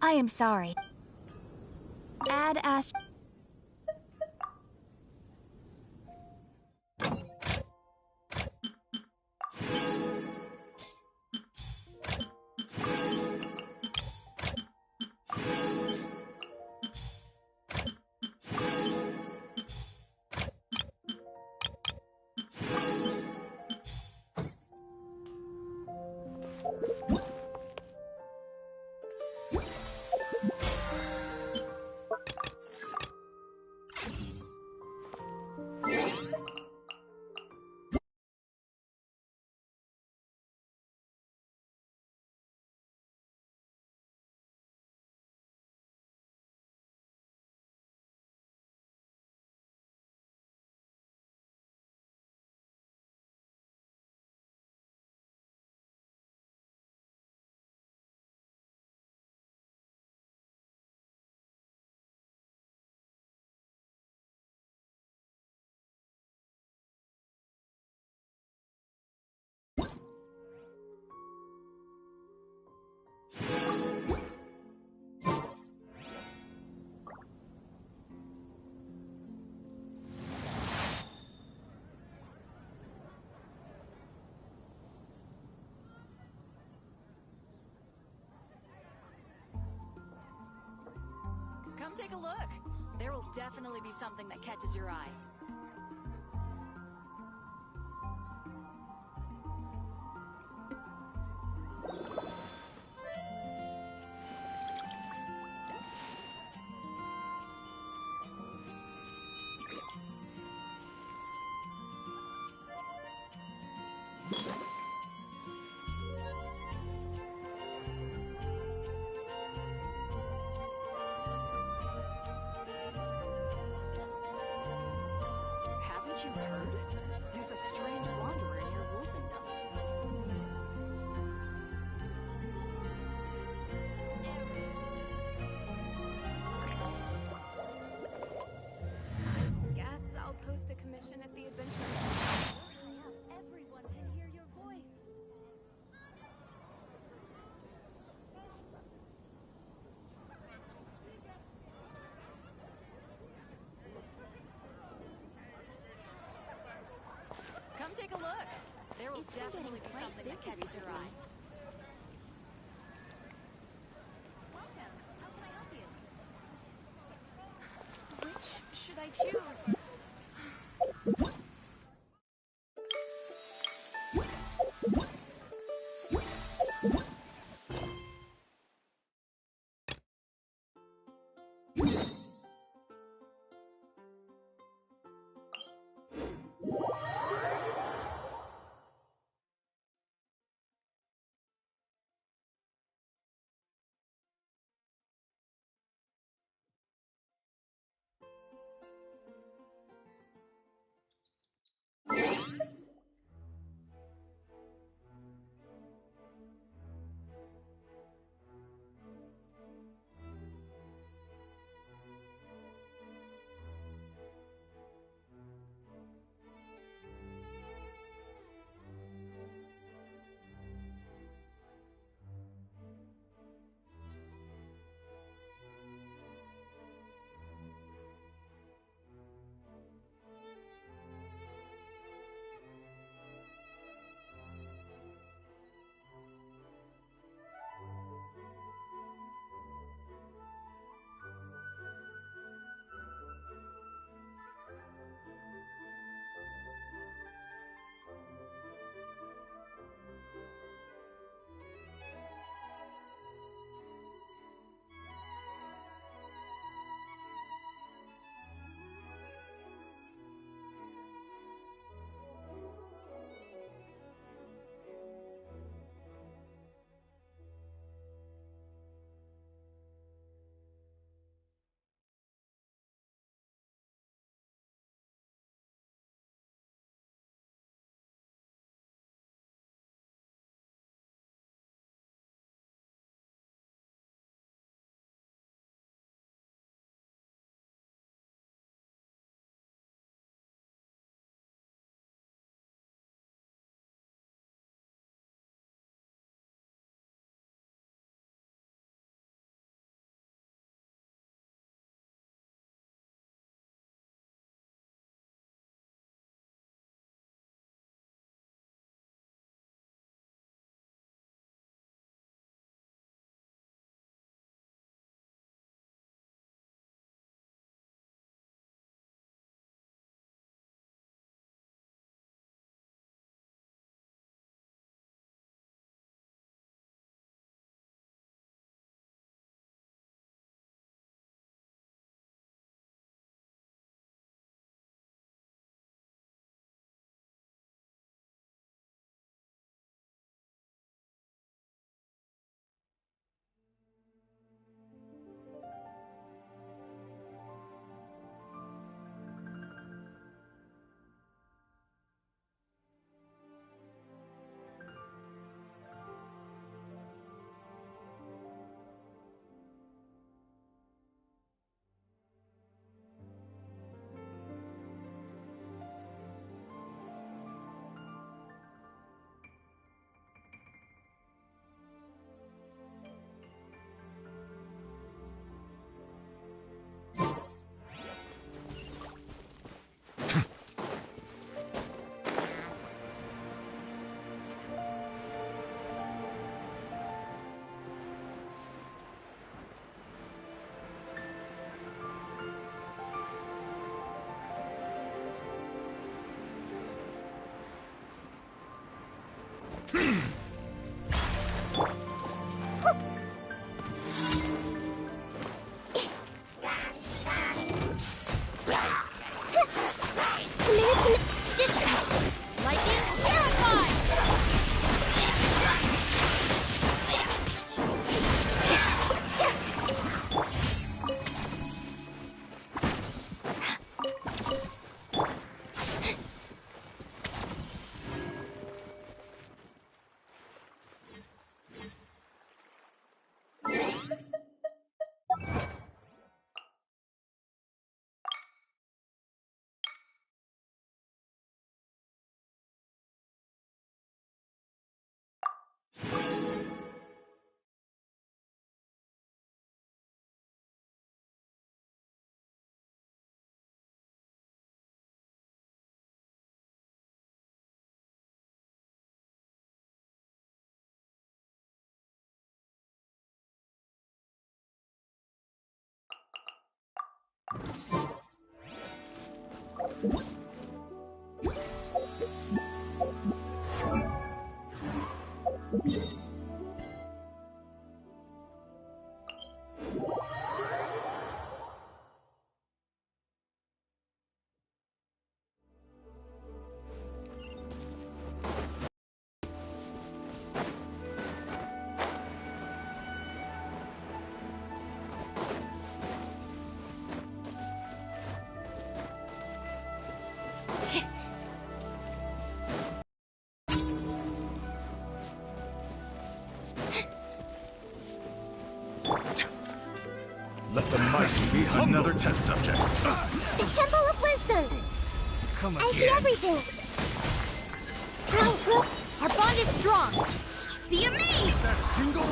I am sorry. Add Ast. Come take a look. There will definitely be something that catches your eye. Haven't you heard? There's a strange wanderer near Wolfendom. Guess I'll post a commission at the adventure. High up, everyone can hear your voice. Come take a look. There will It's been definitely getting be quite something that busy catches your recently. eye. Welcome. How can I help you? Which should I choose? Let the mighty be humble. Another test subject. The Temple of Wisdom! Come I see everything! Our bond is strong! Be amazed! That single?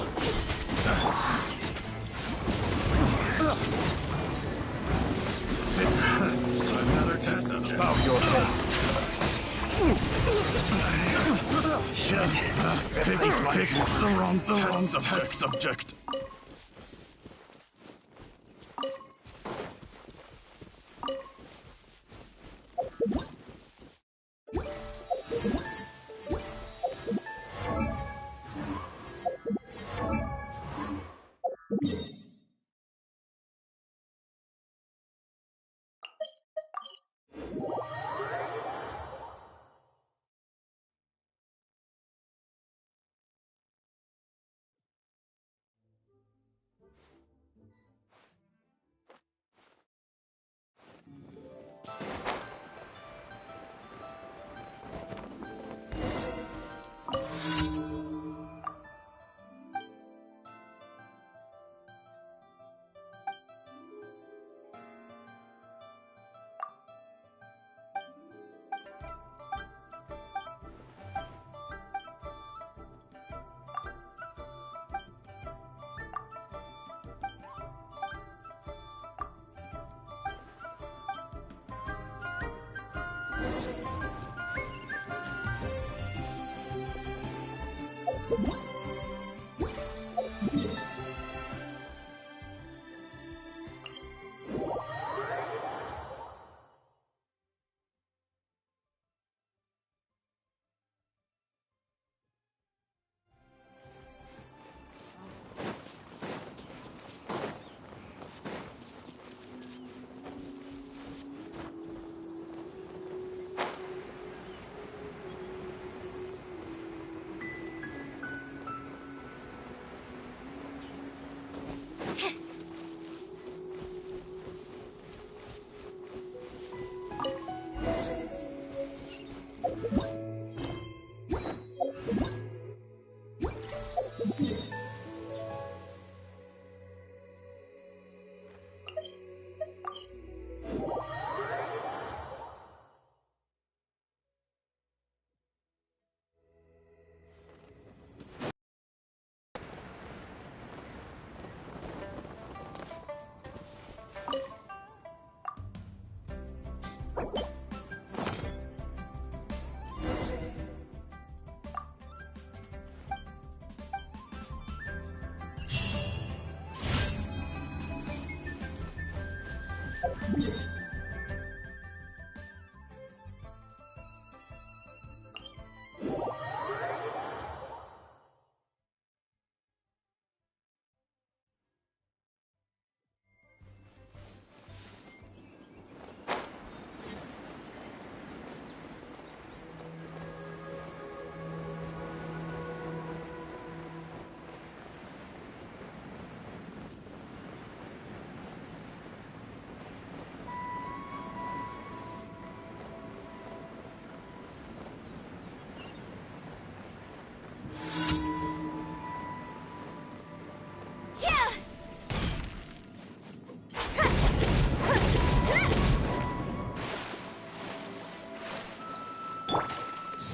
Another test subject. Bow your head. Shit. Pick the wrong test subject.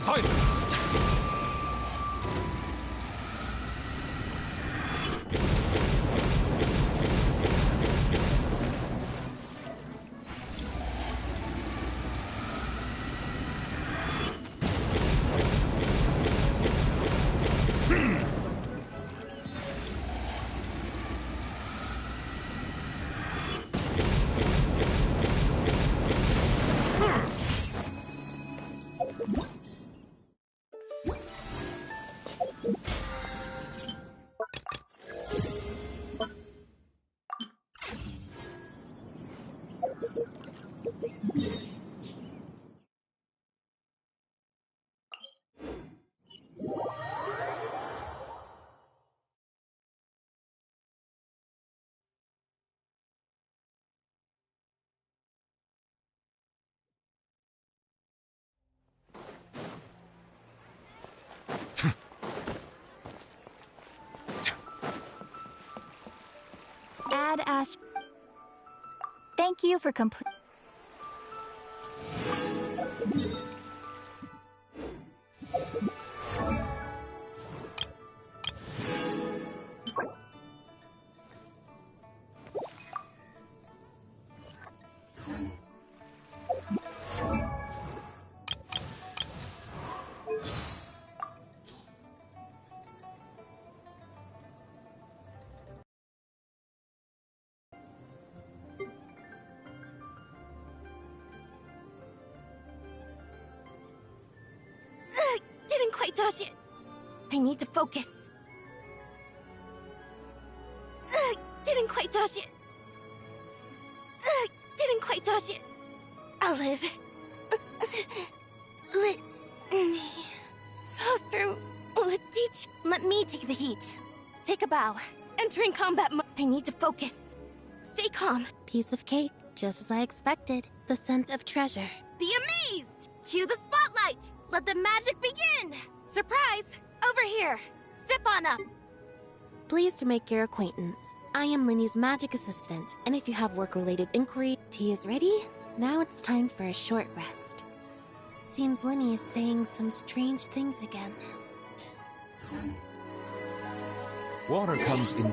Silence! Add Ash. Thank you for complete. Didn't quite dodge it. I need to focus. Didn't quite dodge it. Didn't quite dodge it. I'll live. Let me saw through what teach. Let me take the heat. Take a bow. Entering combat mode. I need to focus. Stay calm. Piece of cake, just as I expected. The scent of treasure. Be amazed! Cue the spotlight! Let the magic begin! Surprise! Over here! Step on up! Pleased to make your acquaintance. I am Linny's magic assistant, and if you have work-related inquiry, tea is ready. Now it's time for a short rest. Seems Linny is saying some strange things again. Water comes in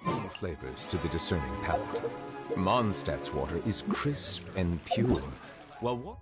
many flavors to the discerning palate. Mondstadt's water is crisp and pure, while what?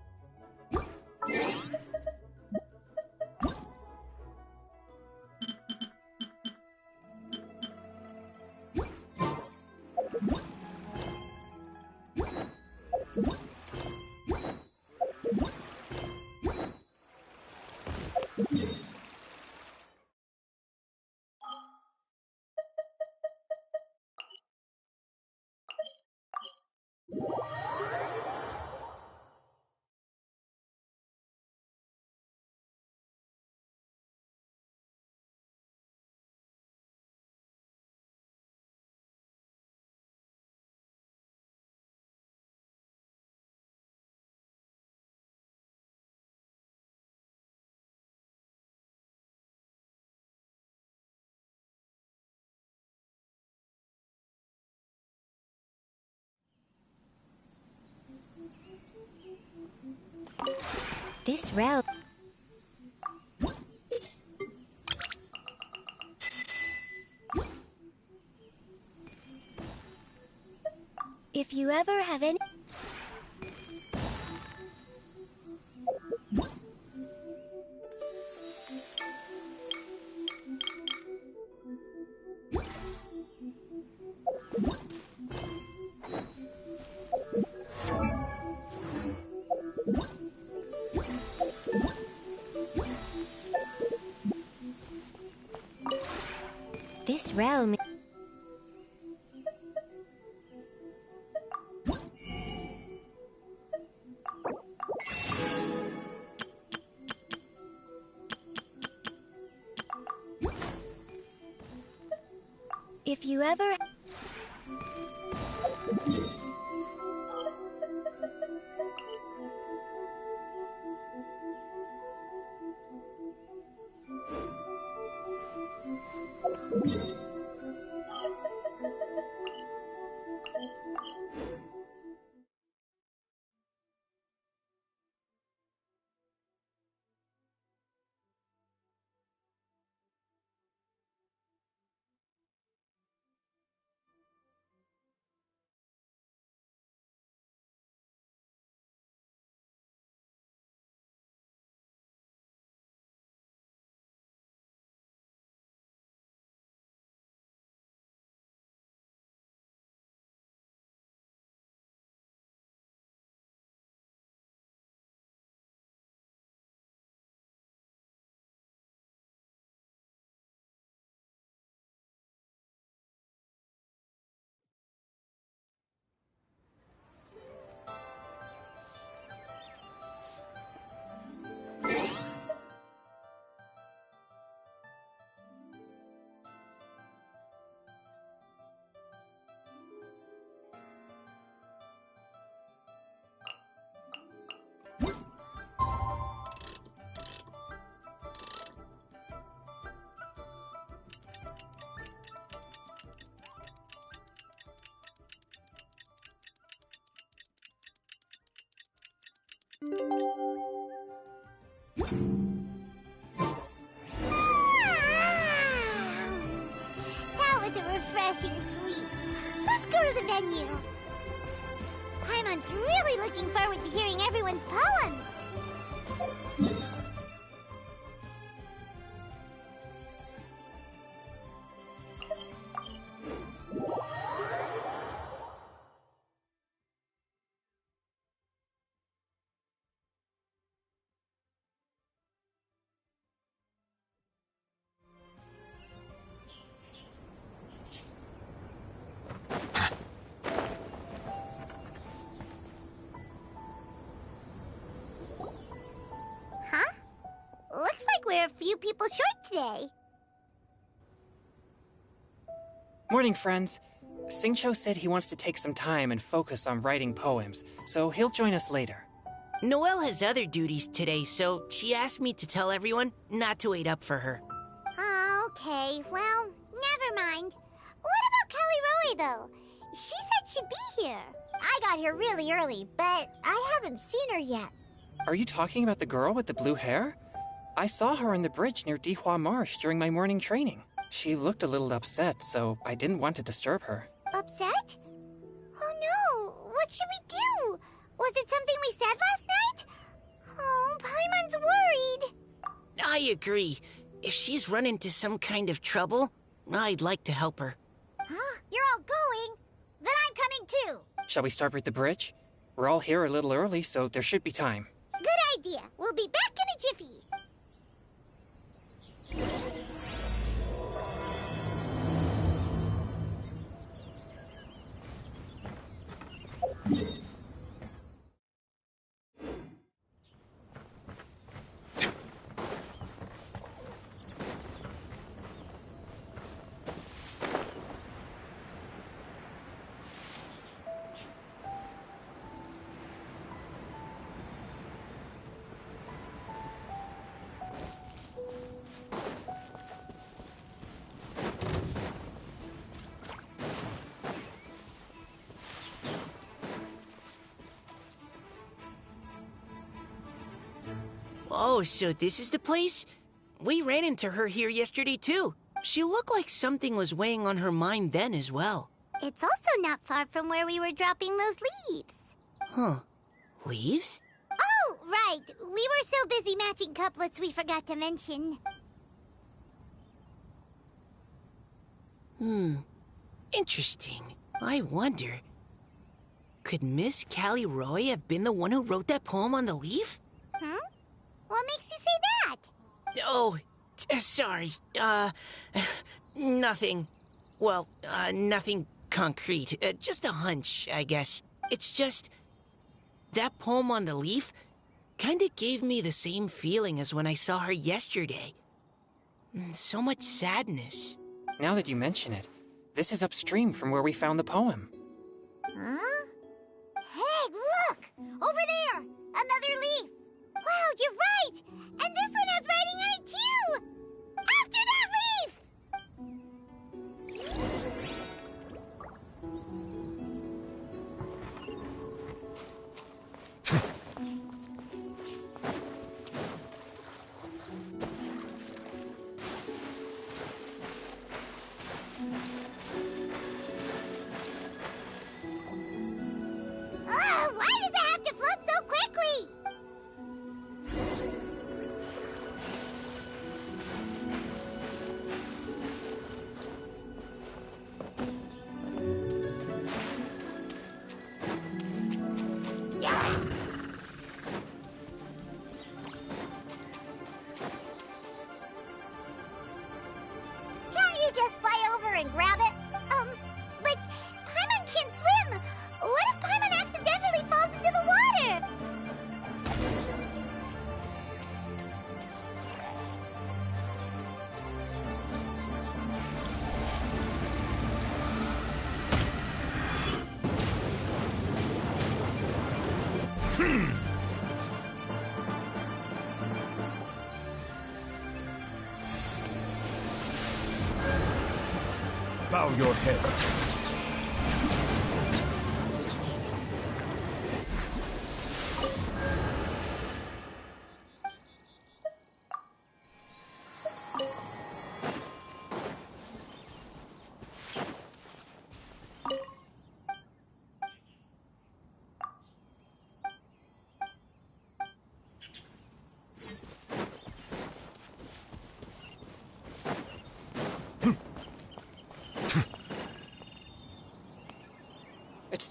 This route. If you ever have any... This realm. If you ever... That was a refreshing sleep. Let's go to the venue. Paimon's really looking forward to hearing everyone's poems. Looks like we're a few people short today. Morning, friends. Xingqiu said he wants to take some time and focus on writing poems, so he'll join us later. Noelle has other duties today, so she asked me to tell everyone not to wait up for her. Oh, okay. Well, never mind. What about Callirhoe, though? She said she'd be here. I got here really early, but I haven't seen her yet. Are you talking about the girl with the blue hair? I saw her on the bridge near Dihua Marsh during my morning training. She looked a little upset, so I didn't want to disturb her. Upset? Oh no! What should we do? Was it something we said last night? Oh, Paimon's worried. I agree. If she's run into some kind of trouble, I'd like to help her. Huh? You're all going? Then I'm coming too. Shall we start with the bridge? We're all here a little early, so there should be time. Good idea. We'll be back in a jiffy. Oh, so this is the place? We ran into her here yesterday, too. She looked like something was weighing on her mind then as well. It's also not far from where we were dropping those leaves. Huh. Leaves? Oh, right. We were so busy matching couplets we forgot to mention. Interesting. I wonder... Could Miss Callirhoe have been the one who wrote that poem on the leaf? Hmm? What makes you say that? Oh, sorry. Nothing. Well, nothing concrete. Just a hunch, I guess. It's just... That poem on the leaf kinda gave me the same feeling as when I saw her yesterday. So much sadness. Now that you mention it, this is upstream from where we found the poem. Huh? Hey, look! Over there! Another leaf! Wow, you're right! And this one has writing on it, too! After that leaf! Why does it have to float so quickly? Can't you just fly over and grab it? But Paimon can't swim. What if Paimon accidentally falls into the water? Bow your head.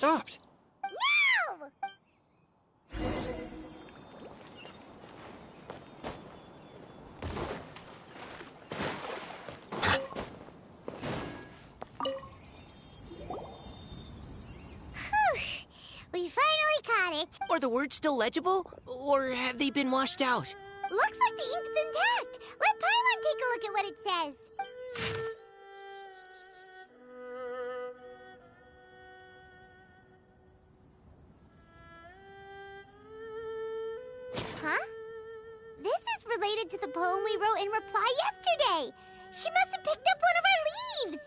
stopped. No! We finally caught it. Are the words still legible? Or have they been washed out? Looks like the ink's intact. Let Paimon take a look at what it says. Huh? This is related to the poem we wrote in reply yesterday. She must have picked up one of our leaves.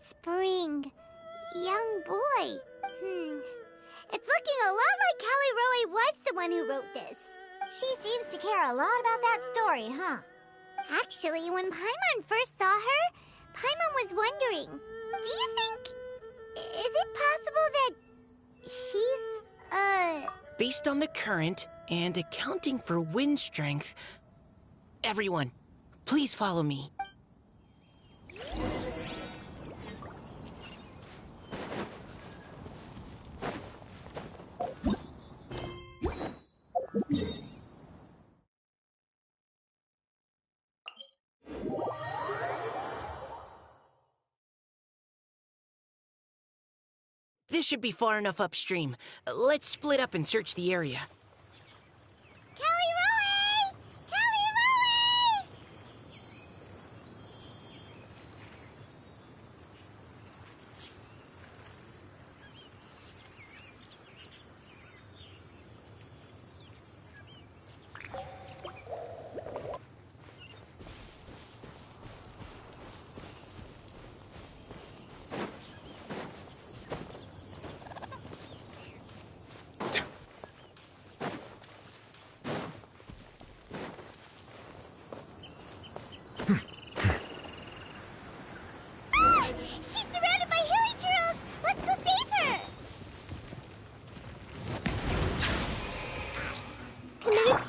Spring. Young boy. It's looking a lot like Callirhoe was the one who wrote this. She seems to care a lot about that story, huh? Actually, when Paimon first saw her, Paimon was wondering, do you think... is it possible that she's, Based on the current and accounting for wind strength... Everyone, please follow me. This should be far enough upstream. Let's split up and search the area. Callirhoe! Callirhoe! She's surrounded by hilly churls! Let's go save her! Committed.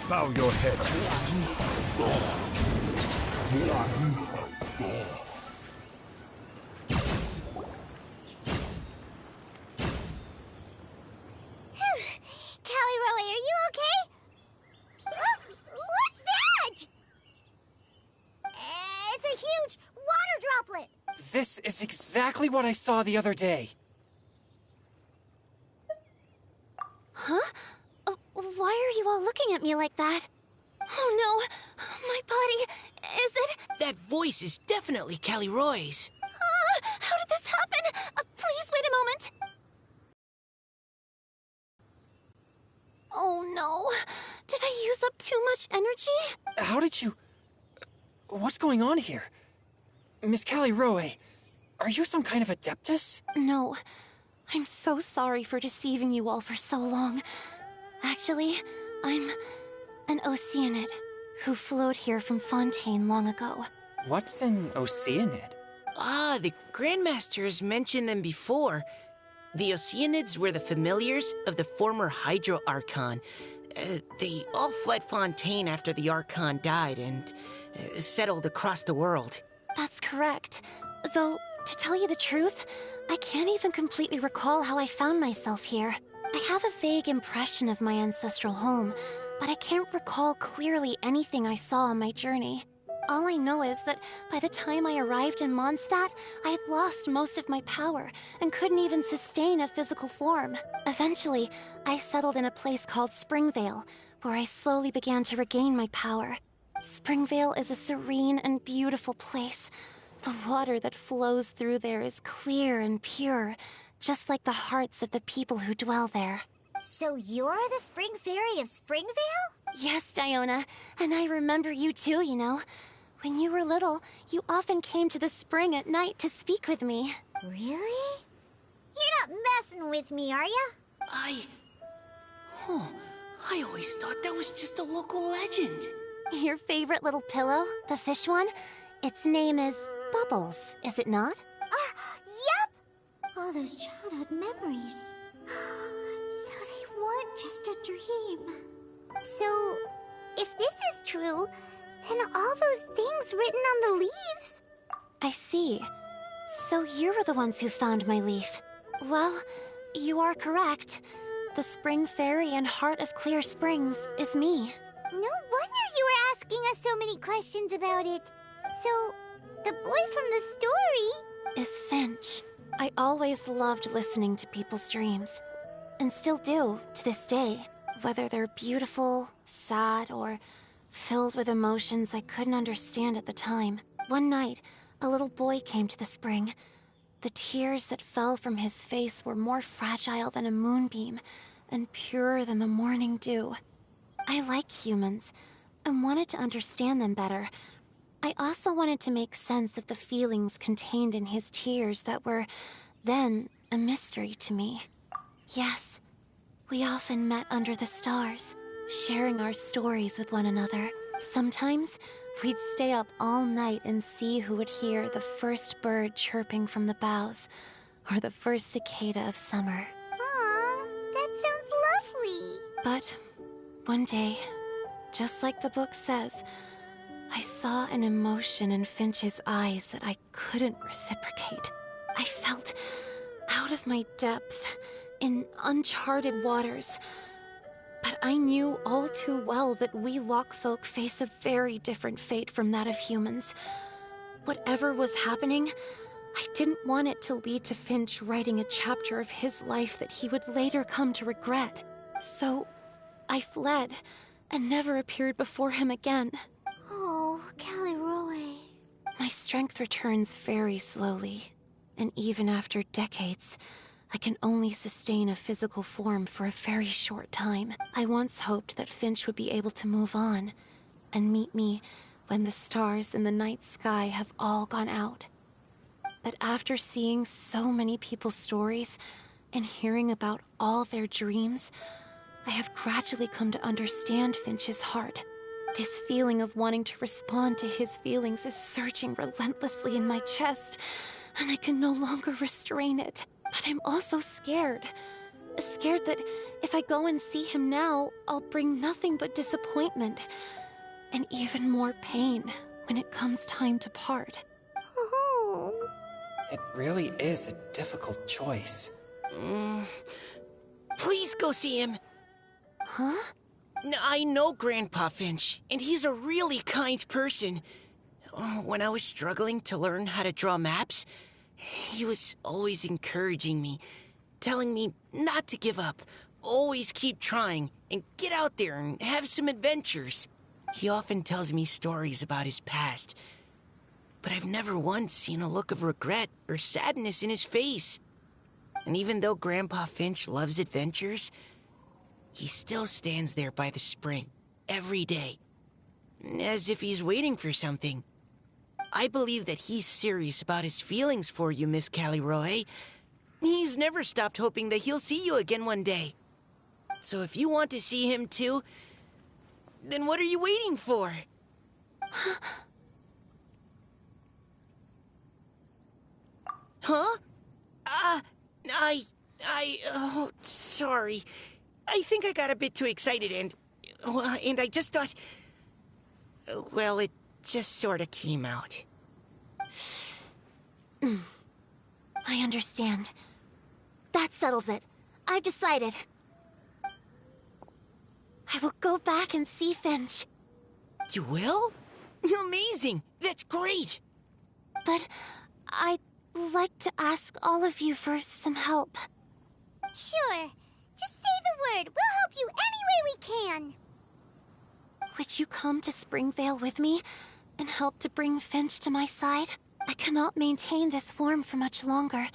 Bow your head. Callirhoe, are you okay? What's that? It's a huge water droplet. This is exactly what I saw the other day. Huh? Why are you all looking at me like that? Oh no! My body... is it... That voice is definitely Callirhoe's. How did this happen? Please wait a moment. Oh no. Did I use up too much energy? How did you... What's going on here? Miss Callirhoe, are you some kind of adeptus? No. I'm so sorry for deceiving you all for so long. Actually, I'm an Oceanid who flowed here from Fontaine long ago. What's an Oceanid? Ah, the Grandmaster has mentioned them before. The Oceanids were the familiars of the former Hydro Archon. They all fled Fontaine after the Archon died and settled across the world. That's correct. Though, to tell you the truth, I can't even completely recall how I found myself here. I have a vague impression of my ancestral home, but I can't recall clearly anything I saw on my journey. All I know is that by the time I arrived in Mondstadt, I had lost most of my power and couldn't even sustain a physical form. Eventually, I settled in a place called Springvale, where I slowly began to regain my power. Springvale is a serene and beautiful place. The water that flows through there is clear and pure, just like the hearts of the people who dwell there. So you're the Spring Fairy of Springvale? Yes, Diona, and I remember you too, you know. When you were little, you often came to the spring at night to speak with me. Really? You're not messing with me, are ya? I always thought that was just a local legend. Your favorite little pillow, the fish one? Its name is Bubbles, is it not? All those childhood memories. So they weren't just a dream. So, if this is true, then all those things written on the leaves... I see. So you were the ones who found my leaf. Well, you are correct. The Spring Fairy and Heart of Clear Springs is me. No wonder you were asking us so many questions about it. So, the boy from the story... is Finch. I always loved listening to people's dreams. And still do, to this day. Whether they're beautiful, sad, or filled with emotions I couldn't understand at the time. One night, a little boy came to the spring. The tears that fell from his face were more fragile than a moonbeam, and purer than the morning dew. I like humans, and wanted to understand them better. I also wanted to make sense of the feelings contained in his tears that were, then, a mystery to me. Yes, we often met under the stars, sharing our stories with one another. Sometimes, we'd stay up all night and see who would hear the first bird chirping from the boughs, or the first cicada of summer. Aw, that sounds lovely. But one day, just like the book says, I saw an emotion in Finch's eyes that I couldn't reciprocate. I felt out of my depth, in uncharted waters. But I knew all too well that we Lockfolk face a very different fate from that of humans. Whatever was happening, I didn't want it to lead to Finch writing a chapter of his life that he would later come to regret. So, I fled, and never appeared before him again. Oh, Callirhoe. My strength returns very slowly, and even after decades, I can only sustain a physical form for a very short time. I once hoped that Finch would be able to move on, and meet me when the stars in the night sky have all gone out. But after seeing so many people's stories, and hearing about all their dreams, I have gradually come to understand Finch's heart. This feeling of wanting to respond to his feelings is surging relentlessly in my chest, and I can no longer restrain it. But I'm also scared. Scared that if I go and see him now, I'll bring nothing but disappointment, and even more pain when it comes time to part. Oh. It really is a difficult choice. Please go see him. Huh? I know Grandpa Finch, and he's a really kind person. When I was struggling to learn how to draw maps, he was always encouraging me, telling me not to give up, always keep trying, and get out there and have some adventures. He often tells me stories about his past, but I've never once seen a look of regret or sadness in his face. And even though Grandpa Finch loves adventures, he still stands there by the spring, every day, as if he's waiting for something. I believe that he's serious about his feelings for you, Miss Callirhoe. He's never stopped hoping that he'll see you again one day. So if you want to see him too, then what are you waiting for? Huh? Oh, sorry. I think I got a bit too excited and I just thought... Well, it just sort of came out. I understand. That settles it. I've decided. I will go back and see Finch. You will? Amazing! That's great! But I'd like to ask all of you for some help. Sure. Just say the word. We'll help you any way we can. Would you come to Springvale with me and help to bring Finch to my side? I cannot maintain this form for much longer,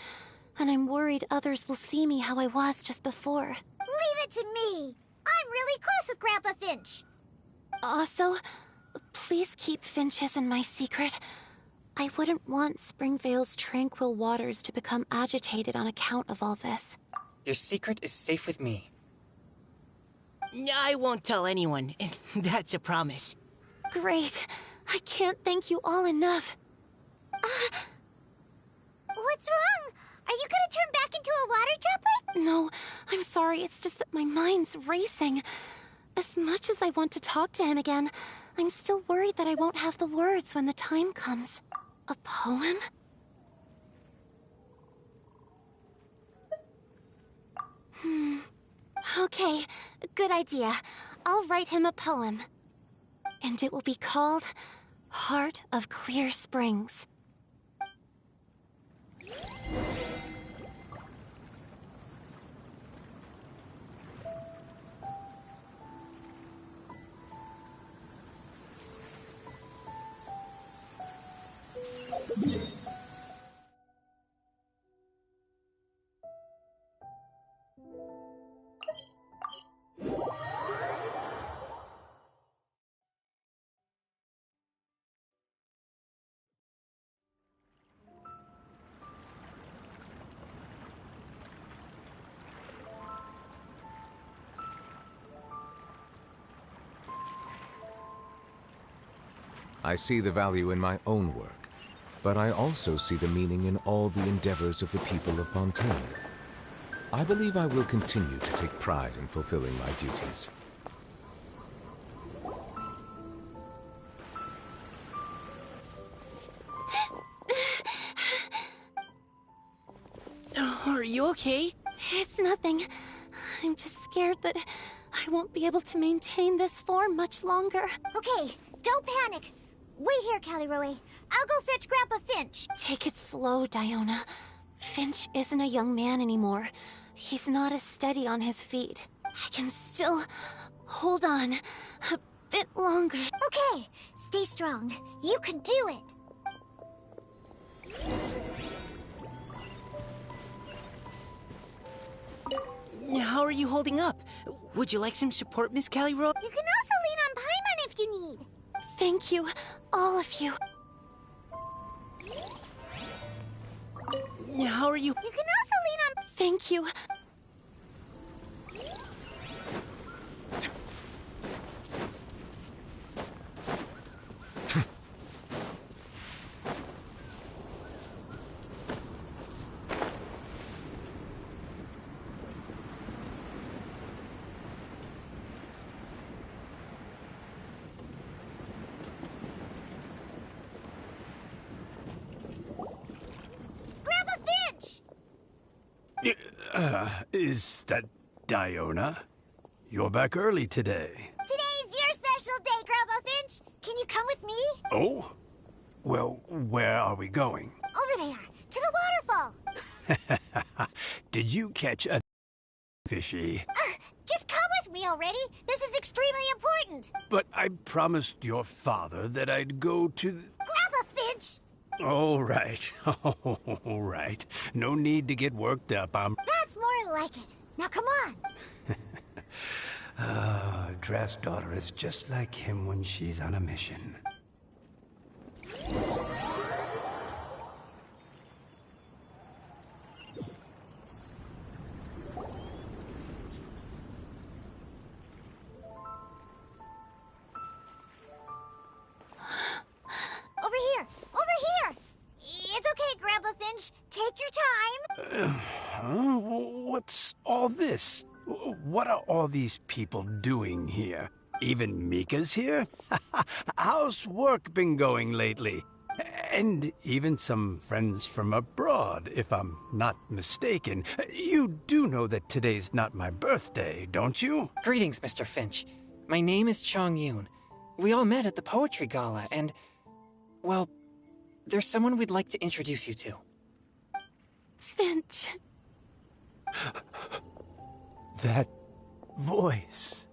and I'm worried others will see me how I was just before. Leave it to me. I'm really close with Grandpa Finch. Also, please keep Finch's in my secret. I wouldn't want Springvale's tranquil waters to become agitated on account of all this. Your secret is safe with me. I won't tell anyone. That's a promise. Great. I can't thank you all enough. What's wrong? Are you gonna turn back into a water droplet? No, I'm sorry, it's just that my mind's racing. As much as I want to talk to him again, I'm still worried that I won't have the words when the time comes. A poem? Okay, good idea. I'll write him a poem. And it will be called Heart of Clear Springs. I see the value in my own work, but I also see the meaning in all the endeavors of the people of Fontaine. I believe I will continue to take pride in fulfilling my duties. Are you okay? It's nothing. I'm just scared that I won't be able to maintain this form much longer. Okay, don't panic. Wait here, Callirhoe. I'll go fetch Grandpa Finch. Take it slow, Diona. Finch isn't a young man anymore. He's not as steady on his feet. I can still hold on a bit longer. Okay, stay strong. You can do it. How are you holding up? Would you like some support, Miss Callirhoe? You can also lean on Paimon if you need. Thank you, all of you. How are you? You can also lean on... Thank you. Is that Diona? You're back early today. Today's your special day, Grandpa Finch. Can you come with me? Oh? Well, where are we going? Over there, to the waterfall. Did you catch a fishy? Just come with me already. This is extremely important. But I promised your father that I'd go to the... Grandpa Finch! All right. All right. No need to get worked up. That's more like it. Now come on. Draft's daughter is just like him when she's on a mission. Over here! Over here! It's okay, Grandpa Finch. Take your time. What's all this? What are all these people doing here? Even Mika's here? How's work been going lately? And even some friends from abroad, if I'm not mistaken. You do know that today's not my birthday, don't you? Greetings, Mr. Finch. My name is Chongyun. We all met at the poetry gala, and... well, there's someone we'd like to introduce you to. Finch. That voice.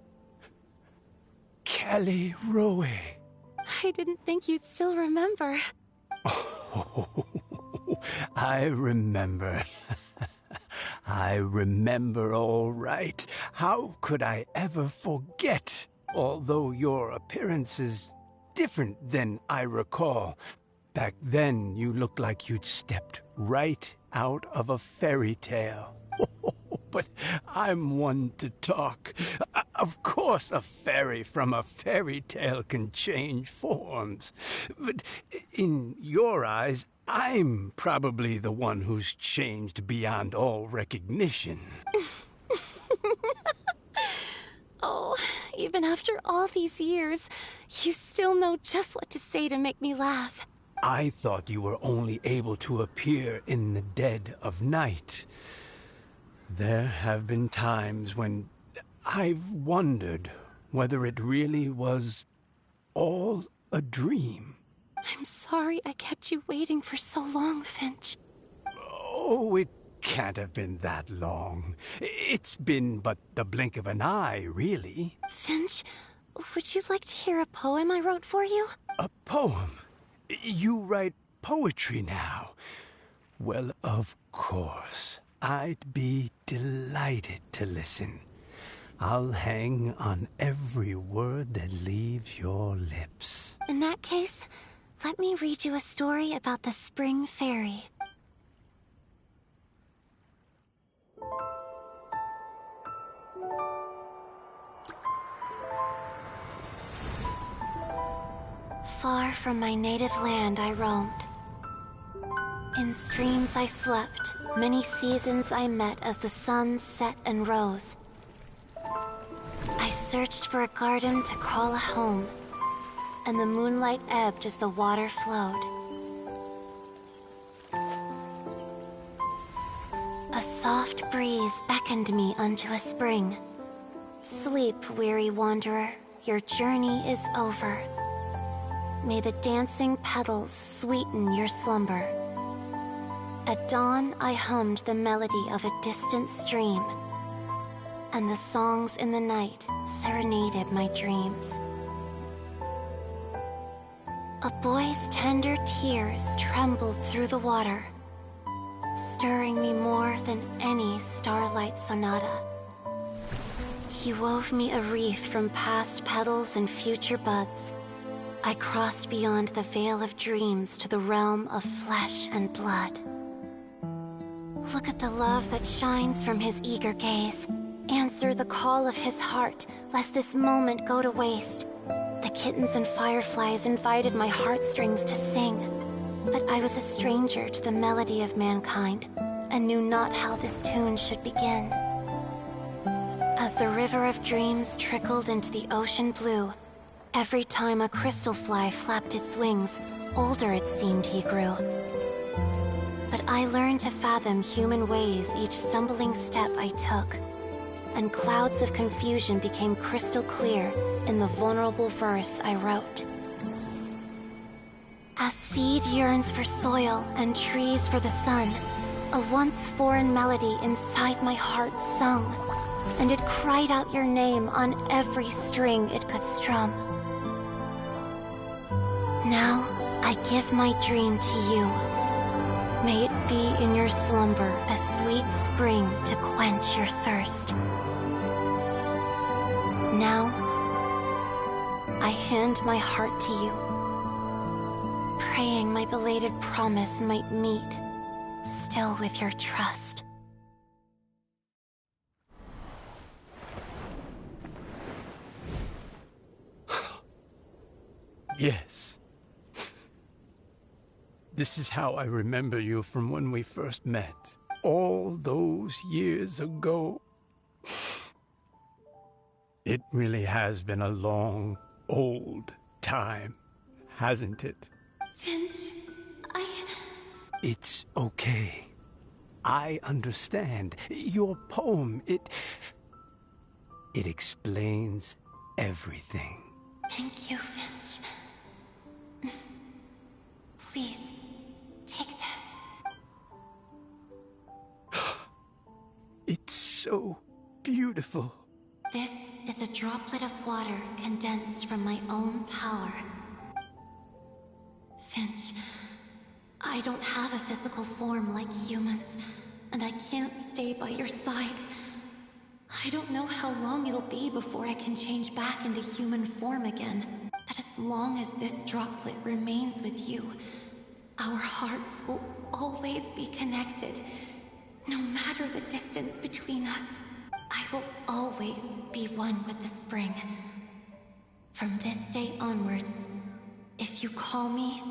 Callirhoe. I didn't think you'd still remember. Oh, I remember. I remember all right. How could I ever forget? Although your appearance is different than I recall. Back then, you looked like you'd stepped right out of a fairy tale. But I'm one to talk. Of course a fairy from a fairy tale can change forms. But in your eyes, I'm probably the one who's changed beyond all recognition. Oh, even after all these years, you still know just what to say to make me laugh. I thought you were only able to appear in the dead of night. There have been times when I've wondered whether it really was all a dream. I'm sorry I kept you waiting for so long, Finch. Oh, it can't have been that long. It's been but the blink of an eye, really. Finch, would you like to hear a poem I wrote for you? A poem? You write poetry now? Well, of course. I'd be delighted to listen. I'll hang on every word that leaves your lips. In that case, let me read you a story about the Spring Fairy. Far from my native land I roamed. In streams I slept, many seasons I met as the sun set and rose. I searched for a garden to call a home, and the moonlight ebbed as the water flowed. A soft breeze beckoned me unto a spring. Sleep, weary wanderer, your journey is over. May the dancing petals sweeten your slumber. At dawn, I hummed the melody of a distant stream, and the songs in the night serenaded my dreams. A boy's tender tears trembled through the water, stirring me more than any starlight sonata. He wove me a wreath from past petals and future buds. I crossed beyond the veil of dreams to the realm of flesh and blood. Look at the love that shines from his eager gaze. Answer the call of his heart, lest this moment go to waste. The kittens and fireflies invited my heartstrings to sing, but I was a stranger to the melody of mankind, and knew not how this tune should begin. As the river of dreams trickled into the ocean blue, every time a crystal fly flapped its wings, older it seemed he grew. But I learned to fathom human ways each stumbling step I took, and clouds of confusion became crystal clear in the vulnerable verse I wrote. As seed yearns for soil and trees for the sun, a once foreign melody inside my heart sung, and it cried out your name on every string it could strum. Now, I give my dream to you. May it be in your slumber a sweet spring to quench your thirst. Now, I hand my heart to you, praying my belated promise might meet, still with your trust. Yes. This is how I remember you from when we first met. All those years ago. It really has been a long, old time, hasn't it? Finch, It's okay. I understand. Your poem, it explains everything. Thank you, Finch. Please, take this. It's so beautiful. This is a droplet of water condensed from my own power. Finch, I don't have a physical form like humans, and I can't stay by your side. I don't know how long it'll be before I can change back into human form again. But as long as this droplet remains with you, our hearts will always be connected, no matter the distance between us. I will always be one with the spring. From this day onwards, if you call me,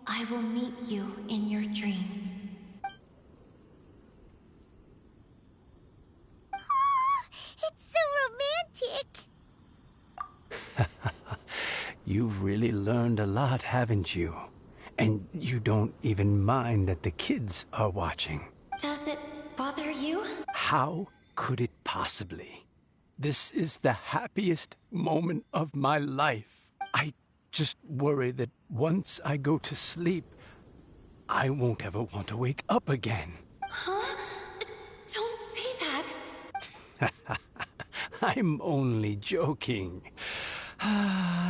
I will meet you in your dreams. It's so romantic! You've really learned a lot, haven't you? And you don't even mind that the kids are watching. Does it bother you? How could it possibly? This is the happiest moment of my life. I just worry that once I go to sleep, I won't ever want to wake up again. Huh? Don't say that. I'm only joking.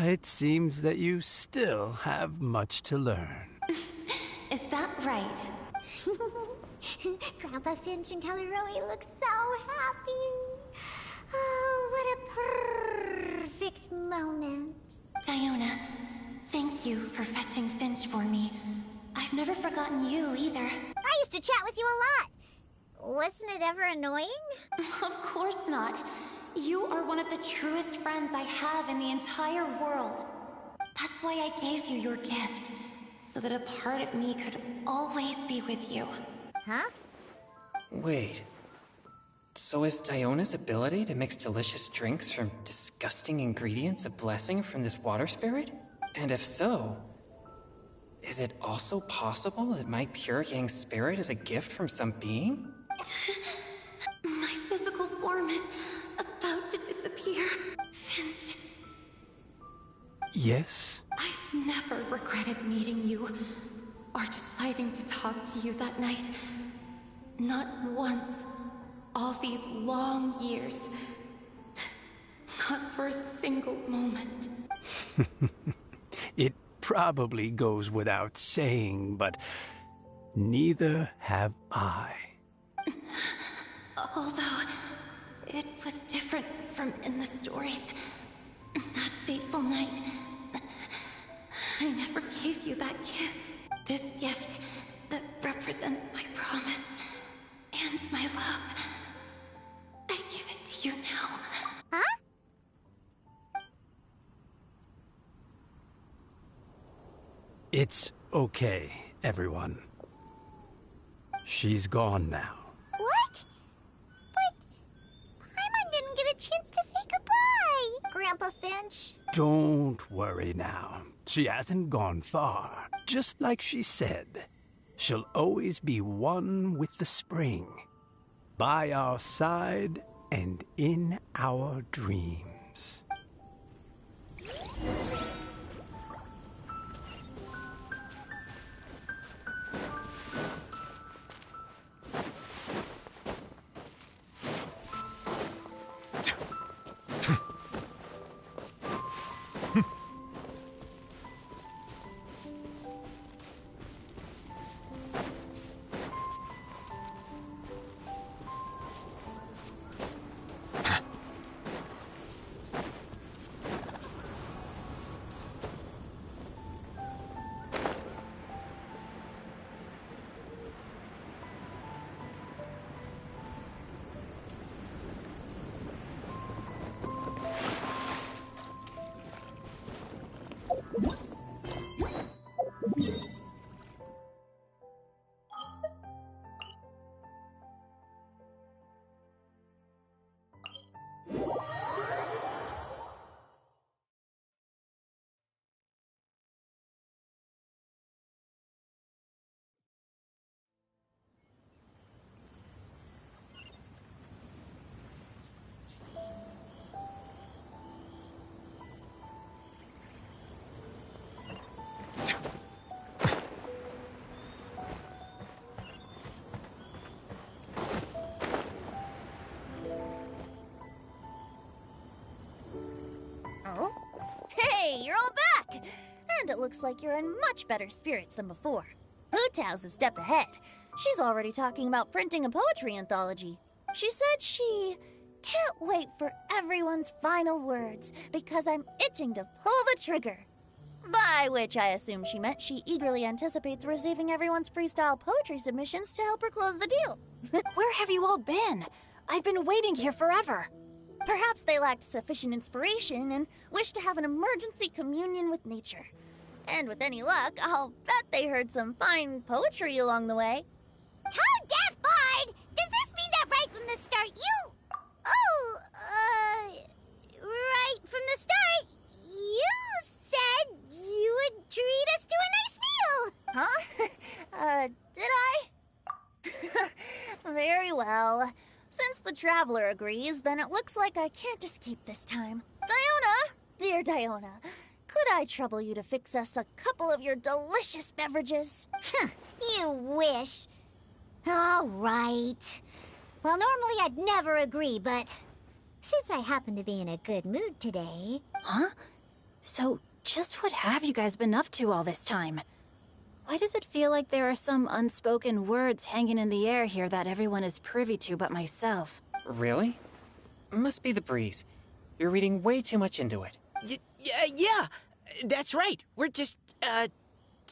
It seems that you still have much to learn. Is that right? Grandpa Finch and Callirhoe look so happy. Oh, what a perfect moment. Diona, thank you for fetching Finch for me. I've never forgotten you either. I used to chat with you a lot. Wasn't it ever annoying? Of course not. You are one of the truest friends I have in the entire world. That's why I gave you your gift, so that a part of me could always be with you. Huh? Wait. So is Diona's ability to mix delicious drinks from disgusting ingredients a blessing from this water spirit? And if so, is it also possible that my pure yang spirit is a gift from some being? My physical form is about to disappear. Finch. Yes? I've never regretted meeting you, or deciding to talk to you that night. Not once. All these long years. Not for a single moment. It probably goes without saying, but neither have I. Although, it was different from in the stories. That fateful night, I never gave you that kiss. This gift that represents my promise and my love. I give it to you now. Huh? It's okay, everyone. She's gone now. What? But Paimon didn't get a chance to say goodbye. Grandpa Finch. Don't worry now. She hasn't gone far. Just like she said, she'll always be one with the spring. By our side and in our dreams. Oh? Hey, you're all back! And it looks like you're in much better spirits than before. Hu Tao's a step ahead. She's already talking about printing a poetry anthology. She said she can't wait for everyone's final words because I'm itching to pull the trigger. By which I assume she meant she eagerly anticipates receiving everyone's freestyle poetry submissions to help her close the deal. Where have you all been? I've been waiting here forever. Perhaps they lacked sufficient inspiration and wished to have an emergency communion with nature. And with any luck, I'll bet they heard some fine poetry along the way. Code Death Bard! Does this mean that right from the start you... right from the start, you said you would treat us to a nice meal! Huh? Did I? Very well. Since the Traveler agrees, then it looks like I can't escape this time. Diona! Dear Diona, could I trouble you to fix us a couple of your delicious beverages? You wish. All right. Well, normally I'd never agree, but since I happen to be in a good mood today... Huh? So, just what have you guys been up to all this time? Why does it feel like there are some unspoken words hanging in the air here that everyone is privy to but myself? Really? Must be the breeze. You're reading way too much into it. Yeah, that's right. We're just,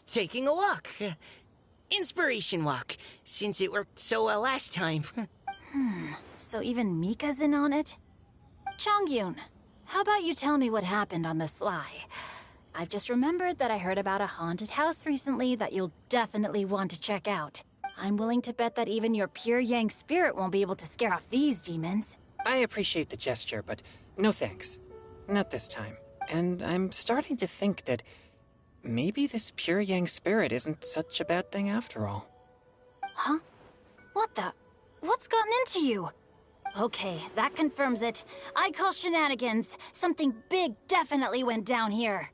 taking a walk. Inspiration walk, since it worked so well last time. So even Mika's in on it? Chongyun, how about you tell me what happened on the sly? I've just remembered that I heard about a haunted house recently that you'll definitely want to check out. I'm willing to bet that even your pure Yang spirit won't be able to scare off these demons. I appreciate the gesture, but no thanks. Not this time. And I'm starting to think that maybe this pure Yang spirit isn't such a bad thing after all. Huh? What the? What's gotten into you? Okay, that confirms it. I call shenanigans. Something big definitely went down here.